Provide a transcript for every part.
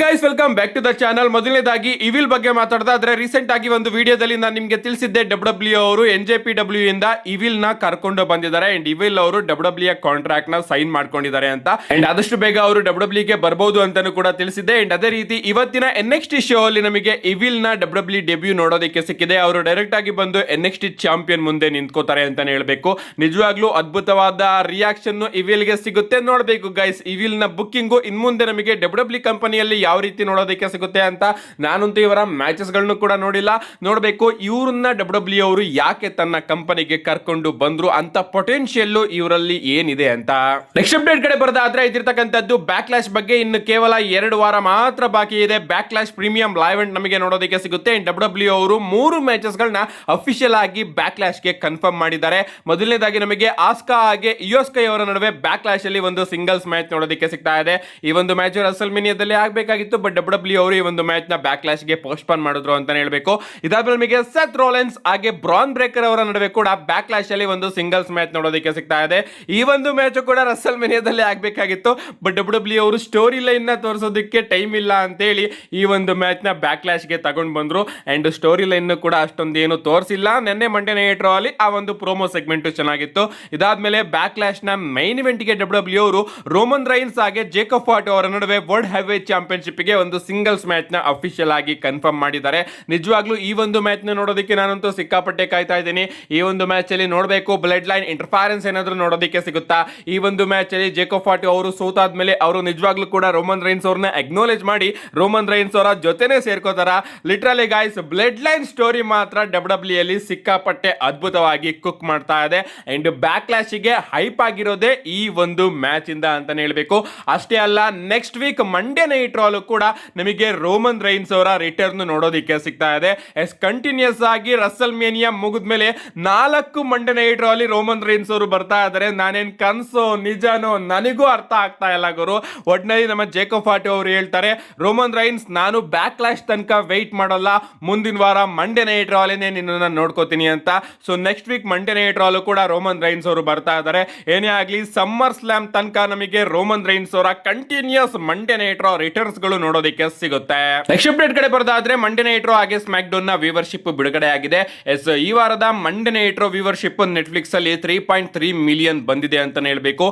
Guys welcome back to the channel. ಮೊದಲನೇದಾಗಿ Evil ಬಗ್ಗೆ ಮಾತಾಡೋದಾದ್ರೆ ರೀಸೆಂಟ್ ಆಗಿ ಒಂದು ವಿಡಿಯೋದಲ್ಲಿ ನಾನು ನಿಮಗೆ ತಿಳಿಸಿದ್ದೆ ಡಬ್ಲ್ಯೂ ಅವರು NJPW ಇಂದ ಇವಿಲ್ ನ ಕರ್ಕೊಂಡು ಬಂದಿದ್ದಾರೆ ಅಂಡ್ ಇವಿಲ್ ಅವರು ಡಬ್ಲ್ಯೂ ಕಾಂಟ್ರಾಕ್ಟ್ ನ ಸೈನ್ ಮಾಡ್ಕೊಂಡಿದ್ದಾರೆ ಅಂತ ಅಂಡ್ ಆದಷ್ಟು ಬೇಗ ಅವರು ಡಬ್ಲ್ಯೂ ಗೆ ಬರಬಹುದು ಅಂತಾನು ಕೂಡ ತಿಳಿಸಿದ್ದೆ. ಅಂಡ್ ಅದೇ ರೀತಿ ಇವತ್ತಿನ NXT ಶೋ ಅಲ್ಲಿ ನಮಗೆ ಇವಿಲ್ ನ ಡಬ್ಲ್ಯೂ ಡೆಬ್ಯೂ ನೋಡೋದಕ್ಕೆ ಸಿಕ್ಕಿದೆ. ಅವರು ಡೈರೆಕ್ಟ್ ಆಗಿ ಬಂದು NXT ಚಾಂಪಿಯನ್ ಮುಂದೆ ನಿಂತ್ಕೋತಾರೆ ಅಂತಾನೆ ಹೇಳ್ಬೇಕು. ನಿಜವಾಗ್ಲೂ ಅದ್ಭುತವಾದ ರಿಯಾಕ್ಷನ್ ಇವಿಲ್ ಗೆ ಸಿಗುತ್ತೆ. ನೋಡ್ಬೇಕು ಗೈಸ್, ಇವಿಲ್ ನ ಬುಕ್ಕಿಂಗು ಇನ್ ಮುಂದೆ ನಮಗೆ ಡಬ್ಲ್ಯೂ ಕಂಪನಿಯಲ್ಲಿ ಯಾವ ರೀತಿ ನೋಡೋದಕ್ಕೆ ಸಿಗುತ್ತೆ ಅಂತ. ನಾನಂತೂ ಇವರ ಮ್ಯಾಚಸ್ ಗಳನ್ನು ಕೂಡ ನೋಡಿಲ್ಲ, ನೋಡಬೇಕು ಇವ್ರನ್ನ ಡಬ್ಲ್ಯೂ ಅವರು ಯಾಕೆ ತನ್ನ ಕಂಪನಿಗೆ ಕರ್ಕೊಂಡು ಬಂದ್ರು ಅಂತ ಪೊಟೆನ್ಶಿಯಲ್ ಇವರಲ್ಲಿ ಏನಿದೆ ಅಂತ. ನೆಕ್ಸ್ಟ್ ಅಪ್ಡೇಟ್ ಕಡೆ ಬರೋದಾದ್ರೆ ಇದಿರ್ತಕ್ಕಂಥದ್ದು ಬ್ಯಾಕ್ಲಾಶ್ ಬಗ್ಗೆ. ಇನ್ನು ಕೇವಲ 2 ವಾರ ಮಾತ್ರ ಬಾಕಿ ಇದೆ. ಬ್ಯಾಕ್ಲಾಶ್ ಪ್ರೀಮಿಯಂ ಲೈವ್ ಇವೆಂಟ್ ನಮಗೆ ನೋಡೋದಕ್ಕೆ ಸಿಗುತ್ತೆ. ಡಬ್ಲ್ಯೂ ಅವರು 3 ಮ್ಯಾಚಸ್ ಗಳನ್ನ ಅಫಿಷಿಯಲ್ ಆಗಿ ಬ್ಯಾಕ್ಲಾಶ್ ಗೆ ಕನ್ಫರ್ಮ್ ಮಾಡಿದ್ದಾರೆ. ಮೊದಲನೇದಾಗಿ ನಮಗೆ ಆಸ್ಕಾ ಹಾಗೆ ಇಯೋಸ್ಕೈ ಅವರ ನಡುವೆ ಬ್ಯಾಕ್ಲಾಶ್ ಅಲ್ಲಿ ಒಂದು ಸಿಂಗಲ್ಸ್ ಮ್ಯಾಚ್ ನೋಡೋದಕ್ಕೆ ಸಿಗ್ತಾ ಇದೆ. ಈ ಒಂದು ಮ್ಯಾಚ್ ರಸಲ್ಮೇನಿಯಾದಲ್ಲಿ ಆಗಬೇಕಾಗಿತ್ತು, ಬಟ್ ಡಬ್ಲ್ಯೂ ಅವರು ಈ ಒಂದು ಮ್ಯಾಚ್ ನ ಬ್ಯಾಕ್ಲಾಶ್ ಗೆ ಪೋಸ್ಟ್ಪೋನ್ ಮಾಡಿದ್ರು ಅಂತ ಹೇಳ್ಬೇಕು. ಇದಾದ್ಮೇಲೆ ನಮಗೆ ಸೆತ್ ರೋಲೆನ್ಸ್ ಹಾಗೆ ಬ್ರಾನ್ ಬ್ರೇಕರ್ ಅವರ ನಡುವೆ ಕೂಡ ಬ್ಯಾಕ್ಲಾಶ್ ಅಲ್ಲಿ ಒಂದು ಸಿಂಗಲ್ಸ್ ಮ್ಯಾಚ್ ನೋಡೋದಕ್ಕೆ ಸಿಗ್ತಾ ಇದೆ. ಈ ಒಂದು ಮ್ಯಾಚ್ ಕೂಡ ರಸಲ್ಮೇನಿಯಾದಲ್ಲಿ ಆಗಬೇಕಾಗಿತ್ತು, ಬಟ್ ಡಬ್ಲ್ಯೂ ಅವರು ಸ್ಟೋರಿ ಲೈನ್ ನ ತೋರಿಸೋದಕ್ಕೆ ಟೈಮ್ ಇಲ್ಲ ಅಂತ ಹೇಳಿ ಈ ಒಂದು ಮ್ಯಾಚ್ ನ ಬ್ಯಾಕ್ಲಾಶ್ ಗೆ ತಗೊಂಡು ಬಂದ್ರು. ಅಂಡ್ ಸ್ಟೋರಿ ಲೈನ್ ಕೂಡ ಅಷ್ಟೊಂದು ಏನು ತೋರಿಸಿಲ್ಲ. ನಿನ್ನೆ ಮಂಡೇ ನೈಟ್ ರಾ ಅಲ್ಲಿ ಆ ಒಂದು ಪ್ರೋಮೋ ಸೆಗ್ಮೆಂಟ್ ಚೆನ್ನಾಗಿತ್ತು. ಇದಾದ್ಮೇಲೆ ಬ್ಯಾಕ್ಲಾಶ್ ನ ಮೈನ್ ಇವೆಂಟ್ ಗೆ ಡಬ್ಲ್ಯೂ ಅವರು ರೋಮನ್ ರೈನ್ಸ್ ಹಾಗೆ ಜೇಕಬ್ ಫಾಟ್ ಅವರ ನಡುವೆ ವರ್ಲ್ಡ್ ಹೆವಿ ಚಾಂಪಿಯನ್ಶಿಪ್ ಗೆ ಒಂದು ಸಿಂಗಲ್ಸ್ ಮ್ಯಾಚ್ ನ ಅಫಿಷಿಯಲ್ ಆಗಿ ಕನ್ಫರ್ಮ್ ಮಾಡಿದ್ದಾರೆ. ನಿಜವಾಗ್ಲೂ ಈ ಒಂದು ಮ್ಯಾಚ್ ನ ನೋಡೋದಕ್ಕೆ ನಾನಂತೂ ಸಿಕ್ಕಾಪಟ್ಟೆ ಕಾಯ್ತಾ ಇದ್ದೀನಿ. ಈ ಒಂದು ಮ್ಯಾಚ್ ಅಲ್ಲಿ ನೋಡಬೇಕು ಬ್ಲಡ್ ಲೈನ್ ಇಂಟರ್ಫರೆನ್ಸ್ ಏನಾದ್ರೂ ನೋಡೋದಕ್ಕೆ ಸಿಗುತ್ತಾ. ಈ ಒಂದು ಮ್ಯಾಚ್ ಅಲ್ಲಿ ಜೇಕಬ್ ಫಾಟ್ ಅವರು ಸೋತಾದ್ಮೇಲೆ ಅವರು ನಿಜವಾಗ್ಲೂ ಕೂಡ ರೋಮನ್ ರೈನ್ಸ್ ಅವ್ರನ್ನ ಅಕ್ನಾಲೇಜ್ ಮಾಡಿ ರೋಮನ್ ರೈನ್ಸ್ ಅವರ ಜೊತೆನೆ ಸೇರ್ಕೋತಾರ. Literally guys, bloodline story ಮಾತ್ರ ಡಬ್ಲ್ಯೂ ಅಲ್ಲಿ ಸಿಕ್ಕಾಪಟ್ಟೆ ಅದ್ಭುತವಾಗಿ ಕುಕ್ ಮಾಡ್ತಾ ಇದೆ. ಅಂಡ್ ಬ್ಯಾಕ್ಲಾಶ್ ಗೆ ಹೈಪ್ ಆಗಿರೋದೇ ಈ ಒಂದು ಮ್ಯಾಚ್ ಇಂದ ಅಂತಾನೆ ಹೇಳ್ಬೇಕು. ಅಷ್ಟೇ ಅಲ್ಲ, ನೆಕ್ಸ್ಟ್ ವೀಕ್ ಮಂಡೇ ನೈಟ್ ರಾಲು ಕೂಡ ನಮಗೆ ರೋಮನ್ ರೈನ್ಸ್ ಅವರ ರಿಟರ್ನ್ ನೋಡೋದಕ್ಕೆ ಸಿಗ್ತಾ ಇದೆ. ಕಂಟಿನ್ಯೂಸ್ ಆಗಿ ರಸಲ್ಮೇನಿಯಾ ಮುಗಿದ್ಮೇಲೆ 4 ಮಂಡೇ ನೈಟ್ ರಾ ಅಲ್ಲಿ ರೋಮನ್ ರೈನ್ಸ್ ಅವರು ಬರ್ತಾ ಇದ್ದಾರೆ. ನಾನೇನ್ ಕನ್ಸೋ ನಿಜನೋ ನನಗೂ ಅರ್ಥ ಆಗ್ತಾ ಇಲ್ಲ ಗುರು. ಒಟ್ನಲ್ಲಿ ನಮ್ಮ ಜೇಕಬ್ ಫಾಟ್ ಅವರು ಹೇಳ್ತಾರೆ, ರೋಮನ್ ರೈನ್ಸ್ ನಾನು ಬ್ಯಾಕ್ಲಾಶ್ ತನಕ ವೆಯ್ಟ್ ಮಾಡೋಲ್ಲ, ಮುಂದಿನ ವಾರ ಮಂಡೇ ನೈಟ್ ರಾ ಅಲ್ಲಿನೇ ನಿನ್ನನ್ನು ನೋಡ್ಕೋತೀನಿ ಅಂತ. So next week Monday night Raw ಕೂಡ ರೋಮನ್ ರೈನ್ಸ್ ಅವರು ಬರ್ತಾ ಇದ್ದಾರೆ. ಏನೇ ಆಗಲಿ ಸಮ್ಮರ್ ಸ್ಲಾಮ್ ತನಕ ನಮಗೆ ರೋಮನ್ ರೈನ್ಸ್ ಅವರ ಕಂಟಿನ್ಯೂಸ್ ಮಂಡೇ ನೈಟ್ ರಾ ರಿಟರ್ನ್ಸ್ ಗಳು ನೋಡೋದಕ್ಕೆ ಸಿಗುತ್ತೆ. ನೆಕ್ಸ್ಟ್ ಅಪ್ಡೇಟ್ ಕಡೆ ಬರೋದಾದ್ರೆ ಮಂಡೇ ನೈಟ್ ರಾ ಹಾಗೆ ಸ್ಮ್ಯಾಕ್ ಡೌನ್ ನ ವ್ಯೂವರ್ಶಿಪ್ ಬಿಡುಗಡೆ ಆಗಿದೆ. ಈ ವಾರದ ಮಂಡೇ ನೈಟ್ ರಾ ವ್ಯೂವರ್ಶಿಪ್ ನೆಟ್ಫ್ಲಿಕ್ಸ್ ಅಲ್ಲಿ 3.3 ಮಿಲಿಯನ್ ಬಂದಿದೆ ಅಂತ ಹೇಳ್ಬೇಕು.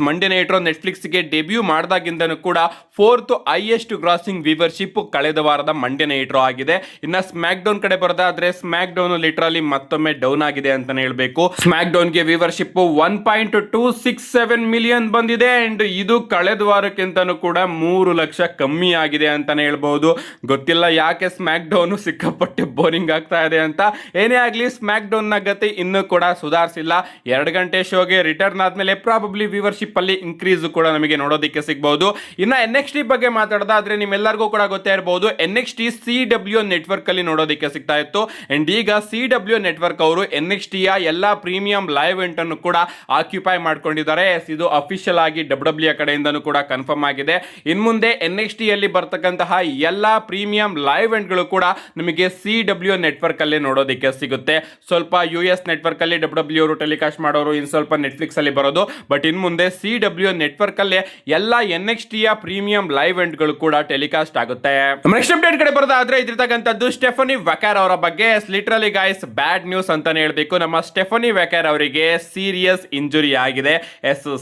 ಮಂಡೇ ನೈಟ್ ರಾ ನೆಟ್ಫ್ಲಿಕ್ಸ್ ಗೆ ಡೆಬ್ಯೂ ಮಾಡಿದಾಗಿಂದನೂ ಕೂಡ 4th ಹೈಯೆಸ್ಟ್ ಗ್ರಾಸಿಂಗ್ ವ್ಯೂವರ್ಶಿಪ್ ಕಳೆದ ವಾರದ ಮಂಡೇ ನೈಟ್ ರಾ ಆಗಿದೆ. ಇನ್ನ ಸ್ಮ್ಯಾಕ್ ಡೌನ್ ಕಡೆ ಬರೋದಾದ್ರೆ ಸ್ಮ್ಯಾಕ್ ಡೌನ್ ಲಿಟರಲಿ ಮತ್ತೊಮ್ಮೆ ಡೌನ್ ಆಗಿದೆ ಅಂತ ಹೇಳ್ಬೇಕು. ಸ್ಮ್ಯಾಕ್ ಡೌನ್ ಗೆ ವ್ಯೂವರ್ಶಿಪ್ 1.267 ಮಿಲಿಯನ್ ಬಂದಿದೆ. ಅಂಡ್ ಇದು ಕಳೆದ ವಾರಕ್ಕಿಂತನೂ ಕೂಡ 3 ಲಕ್ಷ ಕಮ್ಮಿ ಆಗಿದೆ ಅಂತಾನೆ ಹೇಳ್ಬಹುದು. ಗೊತ್ತಿಲ್ಲ ಯಾಕೆ ಸ್ಮ್ಯಾಕ್ ಡೌನ್ ಸಿಕ್ಕಾಪಟ್ಟೆ ಬೋರಿಂಗ್ ಆಗ್ತಾ ಇದೆ ಅಂತ. ಏನೇ ಆಗಲಿ ಸ್ಮ್ಯಾಕ್ ಡೌನ್ ನ ಗತಿ ಇನ್ನೂ ಕೂಡ ಸುಧಾರಿಸಿಲ್ಲ. 2 ಗಂಟೆ ಶೋಗೆ ರಿಟರ್ನ್ ಆದ್ಮೇಲೆ ಪ್ರಾಬಬ್ಲಿ ವ್ಯೂವರ್ಶಿಪ್ ಅಲ್ಲಿ ಇನ್ಕ್ರೀಸ್ ಕೂಡ ನಮಗೆ ನೋಡೋದಕ್ಕೆ ಸಿಗಬಹುದು. ಇನ್ನ NXT ಬಗ್ಗೆ ಮಾತಾಡೋದಾದ್ರೆ ನಿಮ್ಮೆಲ್ಲರಿಗೂ ಕೂಡ ಗೊತ್ತೇ ಇರಬಹುದು, NXT CW ನೆಟ್ವರ್ಕ್ ಅಲ್ಲಿ ನೋಡೋದಕ್ಕೆ ಸಿಗ್ತಾ ಇತ್ತು. ಅಂಡ್ ಈಗ CW ನೆಟ್ವರ್ಕ್ ಅವರು NXT ಯ ಎಲ್ಲಾ ಪ್ರೀಮಿಯಂ ಲೈವ್ ಇವೆಂಟ್ ಅನ್ನು ಕೂಡ ಆಕ್ಯುಪೈ ಮಾಡ್ಕೊಂಡಿದ್ದಾರೆ. ಇದು ಅಫಿಷಿಯಲ್ ಆಗಿ ಡಬ್ಲ್ಯೂ ಕಡೆಯಿಂದನೂ ಕೂಡ ಕನ್ಫರ್ಮ್ ಆಗಿದೆ. ಇನ್ ಮುಂದೆ NXT ಅಲ್ಲಿ ಬರ್ತಕ್ಕಂತಹ ಎಲ್ಲಾ ಪ್ರೀಮಿಯಂ ಲೈವ್ ಇವೆಂಟ್ ಗಳು ಕೂಡ ನಮಗೆ CW ನೆಟ್ವರ್ಕ್ ಅಲ್ಲಿ ನೋಡೋದಕ್ಕೆ ಸಿಗುತ್ತೆ. ಸ್ವಲ್ಪ US ನೆಟ್ವರ್ಕ್ ಅಲ್ಲಿ ಡಬ್ಲ್ಯೂ ಅವರು ಟೆಲಿಕಾಸ್ಟ್ ಮಾಡೋರು, ಇನ್ ಸ್ವಲ್ಪ ನೆಟ್ಫ್ಲಿಕ್ಸ್ ಅಲ್ಲಿ ಬರೋದು. ಬಟ್ ಇನ್ ಮುಂದೆ CW ನೆಟ್ವರ್ಕ್ ಅಲ್ಲಿ ಎಲ್ಲಾ NXT ಯ ಪ್ರೀಮಿಯಂ ಲೈವ್ ಇವೆಂಟ್ ಗಳು ಕೂಡ ಟೆಲಿಕಾಸ್ಟ್ ಆಗುತ್ತೆ. ನೆಕ್ಸ್ಟ್ ಅಪ್ಡೇಟ್ ಕಡೆ ಬರೋದಾದ್ರೆ ಇದಿರ್ತಕ್ಕಂಥದ್ದು ಸ್ಟೆಫನಿ ವೆಕರ್ ಅವರ ಬಗ್ಗೆ. ಲಿಟರಲಿ ಗೈಸ್ ಬ್ಯಾಡ್ ನ್ಯೂಸ್ ಅಂತಾನೆ ಹೇಳ್ಬೇಕು. ನಮ್ಮ ಸ್ಟೆಫನಿ ವೆಕರ್ ಅವರಿಗೆ ಸೀರಿಯಸ್ ಇಂಜುರಿ ಆಗಿದೆ.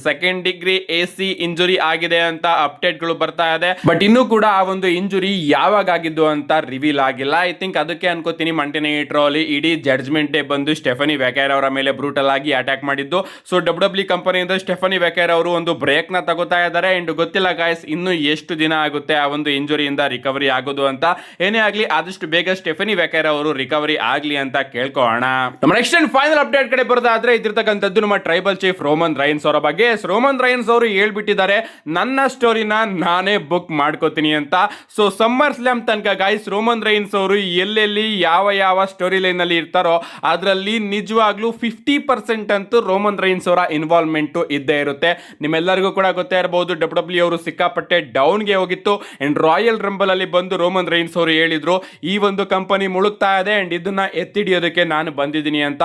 ಸೆಕೆಂಡ್ ಡಿಗ್ರಿ AC ಇಂಜುರಿ ಆಗಿದೆ ಅಂತ ಅಪ್ಡೇಟ್ ಗಳು ಬರ್ತಾ ಇದೆ. ಬಟ್ ಇನ್ನೂ ಕೂಡ ಆ ಒಂದು ಇಂಜುರಿ ಯಾವಾಗ ಆಗಿದ್ದು ಅಂತ ರಿವೀಲ್ ಆಗಿಲ್ಲ. ಐ ಥಿಂಕ್ ಅದಕ್ಕೆ ಅನ್ಕೋತೀನಿ ಮಂಡೇ ನೈಟ್ ರಾ ಅಲ್ಲಿ ಇಡೀ ಜಡ್ಜ್ಮೆಂಟ್ ಡೇ ಬಂದು ಸ್ಟೆಫನಿ ವೆಕರ್ ಅವರ ಮೇಲೆ ಬ್ರೂಟಲ್ ಆಗಿ ಅಟ್ಯಾಕ್ ಮಾಡಿದ್ದು. ಸೊ ಡಬ್ಲ್ಯೂ ಕಂಪನಿಯಿಂದ ಸ್ಟೆಫನಿ ವೆಕರ್ ಅವರು ಒಂದು ಬ್ರೇಕ್ ನ ತಗೋತಾ ಇದ್ದಾರೆ. ಅಂಡ್ ಗೊತ್ತಿಲ್ಲ ಗಾಯ್ಸ್ ಇನ್ನು ಎಷ್ಟು ದಿನ ಆಗುತ್ತೆ ಆ ಒಂದು ಇಂಜುರಿಯಿಂದ ರಿಕವರಿ ಆಗೋದು ಅಂತ. ಏನೇ ಆಗ್ಲಿ ಆದಷ್ಟು ಬೇಗ ಸ್ಟೆಫನಿ ವೆಕರ್ ಅವರು ರಿಕವರಿ ಆಗ್ಲಿ ಅಂತ ಕೇಳ್ಕೊಳ್ಳೋಣ. ನಮ್ಮ ನೆಕ್ಸ್ಟ್ ಅಂಡ್ ಫೈನಲ್ ಅಪ್ಡೇಟ್ ಕಡೆ ಬರೋದಾದ್ರೆ ಇದಿರ್ತಕ್ಕಂಥದ್ದು ನಮ್ಮ ಟ್ರೈಬಲ್ ಚೀಫ್ ರೋಮನ್ ರೈನ್ಸ್ ಅವರ ಬಗ್ಗೆ. ರೋಮನ್ ರೈನ್ಸ್ ಅವರು ಹೇಳ್ಬಿಟ್ಟಿದ್ದಾರೆ, ನನ್ನ ಸ್ಟೋರಿನ ನಾನೇ ಬುಕ್ ಮಾಡ್ಕೋತೀನಿ ಅಂತ. ಸೊ ಸಮ್ಮರ್ ಸ್ಲಾಮ್ ತನಕ ಗಾಯ್ಸ್ ರೋಮನ್ ರೈನ್ಸ್ ಅವರು ಎಲ್ಲೆಲ್ಲಿ ಯಾವ ಸ್ಟೋರಿ ಲೈನ್ ಅಲ್ಲಿ ಇರ್ತಾರೋ ಅದರಲ್ಲಿ ನಿಜವಾಗ್ಲೂ 50% ಅಂತೂ ರೋಮನ್ ರೈನ್ಸ್ ಅವರ ಇನ್ವಾಲ್ವ್ಮೆಂಟ್ ಇದ್ದೇ ಇರುತ್ತೆ. ನಿಮ್ಮೆಲ್ಲರಿಗೂ ಕೂಡ ಗೊತ್ತೇ ಇರಬಹುದು, ಡಬ್ಲ್ಯೂ ಅವರು ಸಿಕ್ಕಾಪಟ್ಟೆ ಡೌನ್ ಗೆ ಹೋಗಿತ್ತು. ಅಂಡ್ ರಾಯಲ್ ರಂಬಲ್ ಅಲ್ಲಿ ಬಂದು ರೋಮನ್ ರೈನ್ಸ್ ಅವರು ಹೇಳಿದ್ರು, ಈ ಒಂದು ಕಂಪನಿ ಮುಳುಗ್ತಾ ಇದೆ ಅಂಡ್ ಇದನ್ನ ಎತ್ತಿಡಿಯೋದಕ್ಕೆ ನಾನು ಬಂದಿದ್ದೀನಿ ಅಂತ.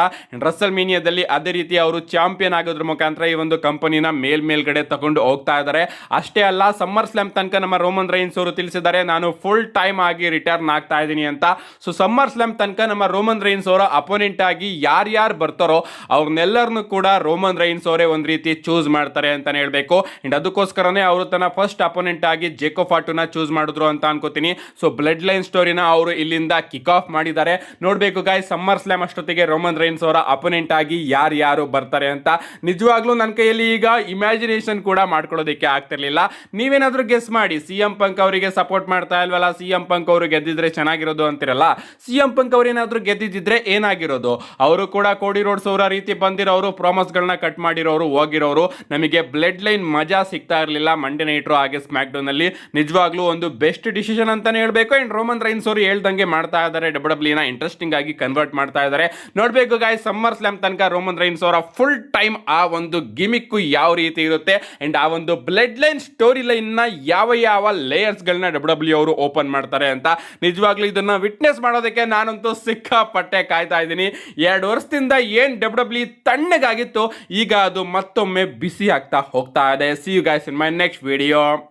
ರಸಲ್ಮೇನಿಯಾದಲ್ಲಿ ಅದೇ ರೀತಿ ಅವರು ಚಾಂಪಿಯನ್ ಆಗೋದ್ರ ಮುಖಾಂತರ ಈ ಒಂದು ಕಂಪನಿನ ಮೇಲ್ಗಡೆ ತಗೊಂಡು ಹೋಗ್ತಾ ಇದ್ದಾರೆ. ಅಷ್ಟೇ ಅಲ್ಲ, ಸಮ್ಮರ್ ಸ್ಲಾಮ್ ತನಕ ನಮ್ಮ ರೋಮನ್ ರೈನ್ಸ್ ಅವರು ತಿಳಿಸಿದ್ದಾರೆ, ನಾನು ಫುಲ್ ಟೈಮ್ ಆಗಿ ರಿಟರ್ನ್ ಆಗ್ತಾ ಇದ್ದೀನಿ ಅಂತ. ಸೊ ಸಮ್ಮರ್ ಸ್ಲಾಮ್ ತನಕ ನಮ್ಮ ರೋಮನ್ ರೈನ್ಸ್ ಅವರ ಅಪೋನೆಂಟ್ ಆಗಿ ಯಾರ್ಯಾರು ಬರ್ತಾರೋ ಅವ್ರನ್ನೆಲ್ಲರನ್ನು ಕೂಡ ರೋಮನ್ ರೈನ್ಸ್ ಅವರೇ ಒಂದು ರೀತಿ ಚೂಸ್ ಮಾಡ್ತಾರೆ ಅಂತಾನೆ ಹೇಳ್ಬೇಕು. ಅಂಡ್ ಅದಕ್ಕೋಸ್ಕರನೇ ಅವರು ತನ್ನ ಫಸ್ಟ್ ಅಪೋನೆಂಟ್ ಆಗಿ ಜೇಕೋ ಫಾಟುನ ಚೂಸ್ ಮಾಡಿದ್ರು ಅಂತ ಅನ್ಕೋತೀನಿ. ಸೊ ಬ್ಲಡ್ ಲೈನ್ ಸ್ಟೋರಿನ ಅವರು ಇಲ್ಲಿಂದ ಕಿಕ್ ಆಫ್ ಮಾಡಿದ್ದಾರೆ. ನೋಡ್ಬೇಕು ಗಾಯ್ಸ್ ಸಮ್ಮರ್ ಸ್ಲಾಮ್ ಅಷ್ಟೊತ್ತಿಗೆ ರೋಮನ್ ರೈನ್ಸ್ ಅವರ ಅಪೋನೆಂಟ್ ಆಗಿ ಯಾರು ಬರ್ತಾರೆ ಅಂತ. ನಿಜವಾಗ್ಲೂ ನನ್ನ ಕೈಯಲ್ಲಿ ಈಗ ಇಮ್ಯಾಜಿನೇಷನ್ ಕೂಡ ಮಾಡ್ಕೊಳ್ಳೋದಕ್ಕೆ ಆಗ್ತಿರ್ಲಿಲ್ಲ. ನೀವೇನಾದ್ರೂ ಗೆಸ್ ಮಾಡಿ, CM ಪಂಕ್ ಅವರಿಗೆ ಸಪೋರ್ಟ್ ಮಾಡ್ತಾ ಇಲ್ವಲ್ಲ, CM ಪಂಕ್ ಅವರು ಗೆದ್ದಿದ್ರೆ ಚೆನ್ನಾಗಿರೋದು ಅಂತಿರಲ್ಲ. CM ಪಂಕ್ ಅವ್ರು ಏನಾದ್ರೂ ಗೆದ್ದಿದ್ರೆ ಏನಾಗಿರೋದು? ಅವರು ಕೂಡ ಕೋಡಿ ರೋಡ್ಸ್ ಅವರ ರೀತಿ ಬಂದಿರೋರು, ಪ್ರಾಮಿಸ್ಗಳನ್ನ ಕಟ್ ಮಾಡಿರೋರು, ಹೋಗಿರೋರು. ನಮಗೆ ಬ್ಲಡ್ ಲೈನ್ ಮಜಾ ಸಿಗ್ತಾ ಇರಲಿಲ್ಲ ಮಂಡೇ ನೈಟ್ ರಾ ಹಾಗೆ ಸ್ಮ್ಯಾಕ್ ಡೌನ್ ಅಲ್ಲಿ. ನಿಜವಾಗ್ಲೂ ಒಂದು ಬೆಸ್ಟ್ ಡಿಸಿಷನ್ ಅಂತಾನೆ ಹೇಳ್ಬೇಕು. ಅಂಡ್ ರೋಮನ್ ರೈನ್ಸ್ ಅವರು ಹೇಳ್ದಂಗೆ ಮಾಡ್ತಾ ಇದ್ದಾರೆ, WWE ನ ಇಂಟ್ರೆಸ್ಟಿಂಗ್ ಆಗಿ ಕನ್ವರ್ಟ್ ಮಾಡ್ತಾ ಇದ್ದಾರೆ. ನೋಡ್ಬೇಕು ಗಾಯ್ಸ್ ಸಮ್ಮರ್ ಸ್ಲಾಮ್ ತನಕ ರೋಮನ್ ರೈನ್ಸ್ ಅವರ ಫುಲ್ ಟೈಮ್ ಆ ಒಂದು ಗಿಮಿಕ್ ಯಾವ ರೀತಿ ಇರುತ್ತೆ ಅಂಡ್ ಆ ಒಂದು ಬ್ಲಡ್ ಲೈನ್ ಸ್ಟೋರಿ ಲೈನ್ ನ ಯಾವ ಲೇಯರ್ಸ್ ಗಳನ್ನ WWE ಅವರು ಓಪನ್ ಮಾಡ್ತಾರೆ ಅಂತ. ನಿಜವಾಗ್ಲೂ ಇದನ್ನ ವಿಟ್ನೆಸ್ ಮಾಡೋದಕ್ಕೆ ನಾನಂತೂ ಸಿಕ್ಕಾಪಟ್ಟೆ ಕಾಯ್ತಾ ಇದ್ದೀನಿ. 2 ವರ್ಷದಿಂದ ಏನ್ WWE ತಣ್ಣಗಾಗಿತ್ತು, ಈಗ ಅದು ಮತ್ತೊಮ್ಮೆ ಬಿಸಿ ಆಗ್ತಾ ಹೋಗ್ತಾ ಇದೆ. See you guys in my next video.